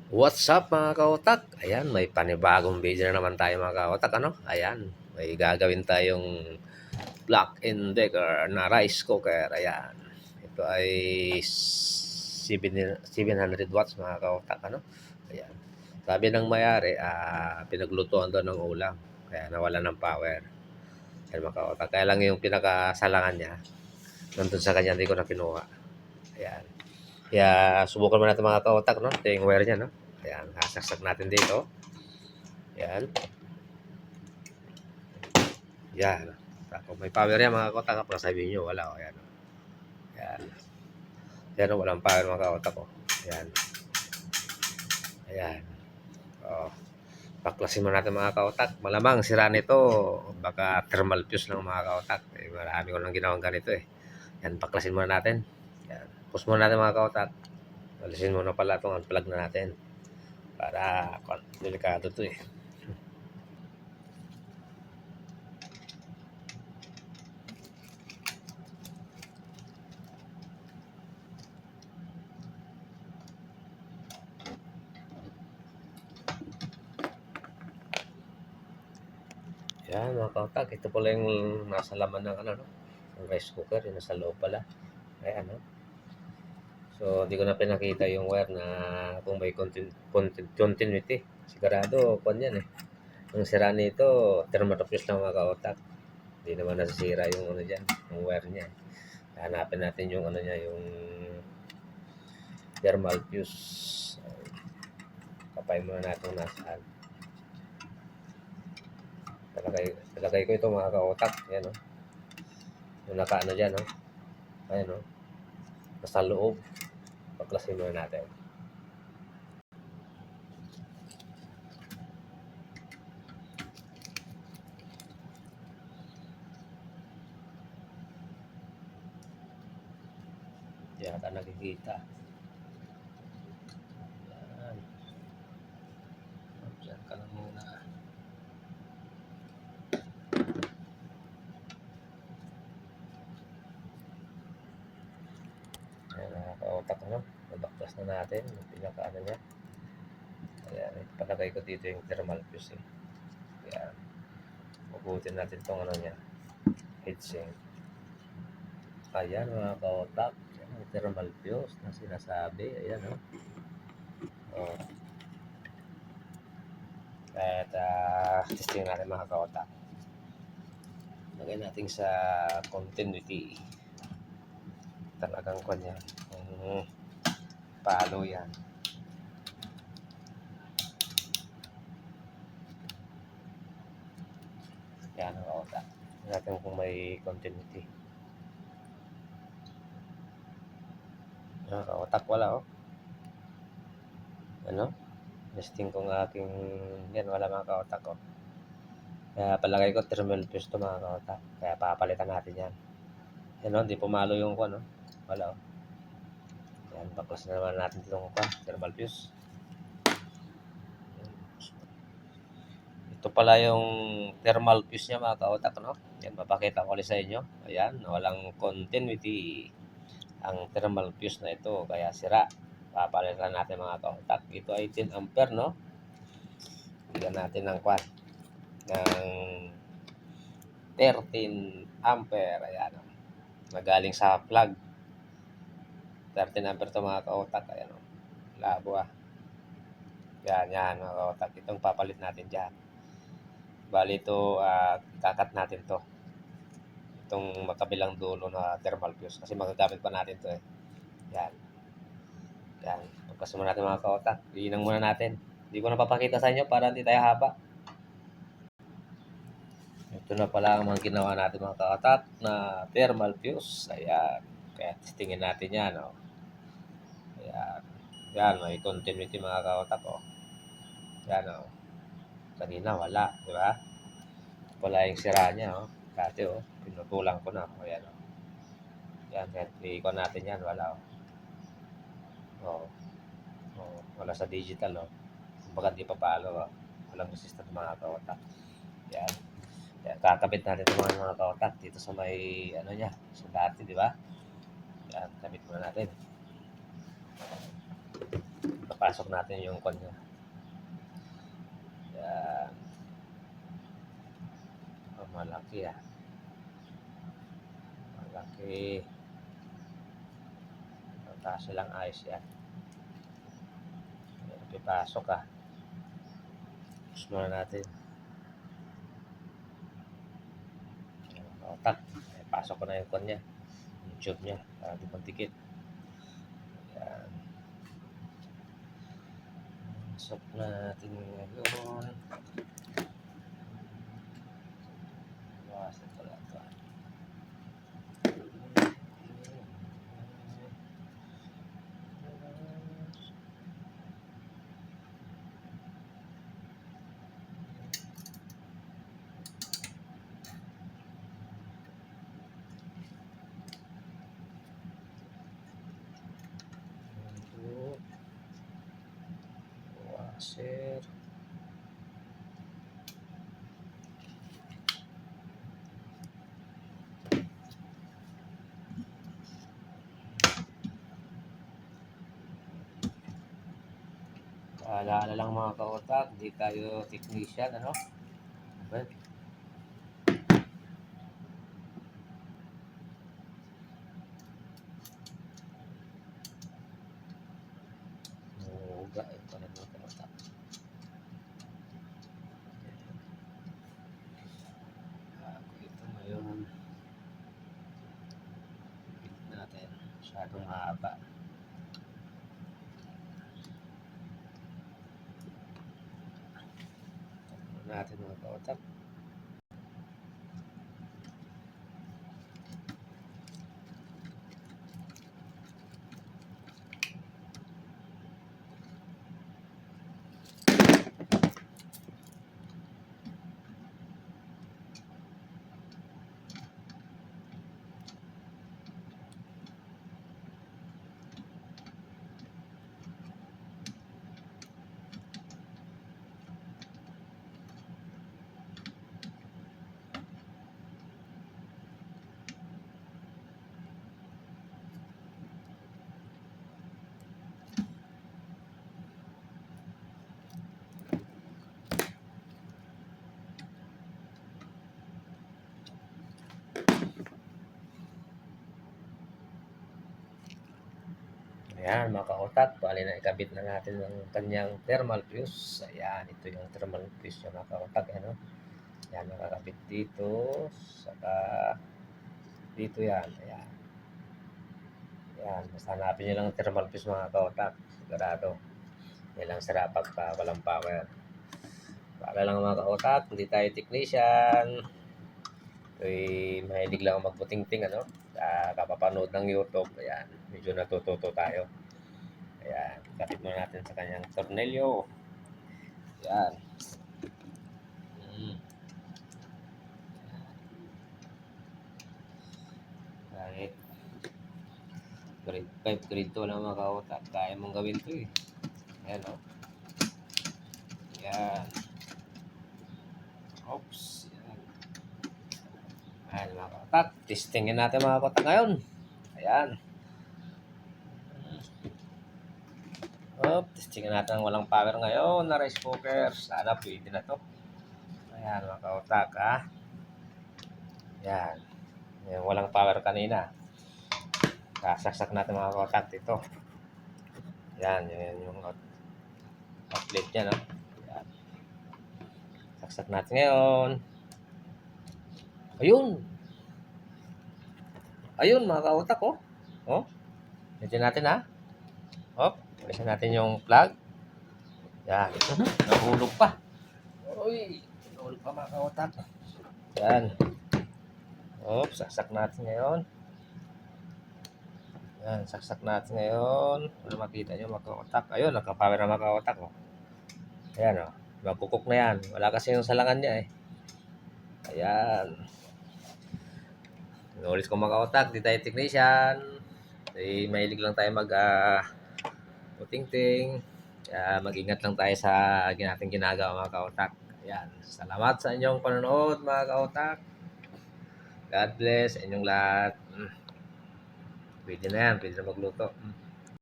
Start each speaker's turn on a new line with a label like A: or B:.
A: What's up mga kaotak? Ayan, may panibagong video na naman tayo mga kaotak. Ayan, may gagawin tayong Black and Decker na rice cooker. Ayan, ito ay 700 watts mga kaotak. Ayan, sabi ng mayari, pinaglutuan daw ng ulam. Kaya nawala ng power. Ayan mga kaotak. Kaya lang yung pinakasalangan niya, nandun sa kanya, hindi ko na kinuha. Ayan. Kaya subukan mo natin mga kaotak, no? Ito yung wire niya, no? Ayan, sasaksak natin dito. Ayan. Yan. Kung may power yan mga kaotak, pero sabihin nyo, wala. Ayan. Ayan. Ayan, walang power mga kaotak. Ayan. Ayan. Oh. Paklasin mo natin mga kaotak. Malamang sira nito, baka thermal fuse lang mga kaotak. Marami ko nang ginawang ganito eh. Yan, paklasin muna natin. Yan. Push muna natin mga kaotak. Alisin muna pala itong unplug na natin. Para, delikado to eh. Yan mga kaotak, ito pala yung nasa laman ng ng rice cooker, yung nasa loob pala. Ayan, no? So, hindi ko na pinakita yung wire na kung may continuity. Sigurado, kung yan eh. Ang sira nito, thermotopus lang mga kaotak. Hindi naman nasisira yung dyan, yung wire niya. Hanapin natin yung niya, yung thermal fuse. Kapay muna natin nasaan. Talagay ko ito mga kaotak. Yan, no? Yung nakaano dyan, no? Ayan, no? Nasa loob. Paklasin muna natin. Yata nakikita. Yan. Diyan ka lang muna. Ayan, nakaka-otak, no? Nabaklas na natin. Yung pinaka-ano niya. Ayan, palagay ko dito yung thermal fuse eh. Ayan. Mabutin natin itong niya. Heatsink. Ayan, mga ka-otak. Ayan, yung thermal fuse na sinasabi. Ayan, no? Oh. At testing natin mga ka-otak. Lagay natin sa continuity. Talagang kanya. Palo yan. Yan ang kaotak. Natin kung may continuity. Kaotak wala oh. Ano? Testing ko ng aking yan, wala mga kaotak oh. Kaya palagay ko thermal fuse to mga kaotak. Kaya papalitan natin yan. Yan oh, hindi pumalo yung ano. Wala oh. Yan, baklas na naman natin itong thermal fuse. Ito pala yung thermal fuse niya mga kaotak, no? Yan, mapakita ko ulit sa inyo. Ayan, walang continuity ang thermal fuse na ito, kaya sira. Papalitan natin mga kaotak. Ito ay 10 ampere, no? Bigyan natin ng ng 13 ampere. Ayan, no? Magaling sa plug. 13 ampere ito mga kaotak. Ayan, no? Labo ah. Yan mga kaotak. Itong papalit natin dyan. Bali ito, kakat natin to. Itong makabilang dulo na thermal fuse. Kasi magagamit pa natin to eh. Yan. Yan. Pagkasama natin mga kaotak. Iinang muna natin. Hindi ko na papakita sa inyo para hindi tayo haba. Ito na pala ang mga ginawa natin mga kaotak na thermal fuse. Ayan. Kaya testingin natin yan. Oh. Ayan. Yan. May continuity mga kaotak. Oh. Yan. Oh. Kanina wala. Di ba? Wala yung sira niya. Oh. Dati oh. Pinutulang ko na. Ayan. Oh. Yan. Kaya i-ikon natin yan. Wala. Oh. Oh. Oh. Wala sa digital. Oh. Kumbaga di pa palo. Oh. Walang resistor mga kaotak. Yan. Yan, kakabit natin itong mga kaotak dito sa may niya, sa dati, di ba? Yan, kabit muna natin. Papasok natin yung kon niya. Yan. Oh, malaki ah. Malaki. Kaso lang ayos yan. Pipasok ah. Push muna natin. Otak. Pasok ko na yung kon niya. Yung tube niya. Para di magdikit. Yan. Pasok natin ngayon. Bawasan ko lang ito. Washer. Paalala lang mga kautak, di tayo technician, ano? Okay. Uga, ito na mga kautak. Ito ngayon. Pilit natin. Masyadong mahaba. Natin mga kautak. Ayan mga kautak, bali na ikabit na natin ang kanyang thermal fuse. Ayan, ito yung thermal fuse yung mga kautak. Ano? Ayan, nakakabit dito. Saka dito yan. Ayan. Ayan, basta hanapin nyo lang ang thermal fuse mga kautak. Sigurado. Yan lang sira pagka walang power. Para lang mga kautak, hindi tayo technician. Ito'y mahilig lang magbuting-ting, ano? Kapapanood ng YouTube. Ayan, medyo natututo tayo. Ayan, kapit mo natin sa kanyang tornilyo. Ayan. Kahit grade 5, grade 2 lang mga kautak, kaya mong gawin ito eh. Ayan o. Ayan. Oops. Ayan. Ayan mga kautak. Testingin natin mga kautak ngayon. Ayan. Testingin natin ang walang power ngayon na rice cooker. Sana pwede na to. Ayan mga kautak ah. Ayan. Ayan, walang power kanina. Sasaksak natin mga kautak dito. Ayan, yan yung outlet niya, no? Ayan. Saksak natin ngayon. Ayun. Ayun mga kautak, oh. Oh. Medyo natin ha. Oh, alisin natin yung plug. Yan. Nahulog pa. Uy, nahulog pa mga kautak. Yan. Oh, saksak natin ngayon. Yan, saksak natin ngayon. Para makita nyo mga kautak. Ayun, nakapower na mga kautak, oh. Ayan, oh. Magkukok na yan. Wala kasi yung salangan niya, eh. Ayan. Inulit ko mga kautak, di tayo technician. Mahilig lang tayo puting-ting. Kaya mag-ingat lang tayo sa ating ginagawa mga kautak. Ayan. Salamat sa inyong panonood mga kautak. God bless sa inyong lahat. Pwede na yan. Pwede na magluto.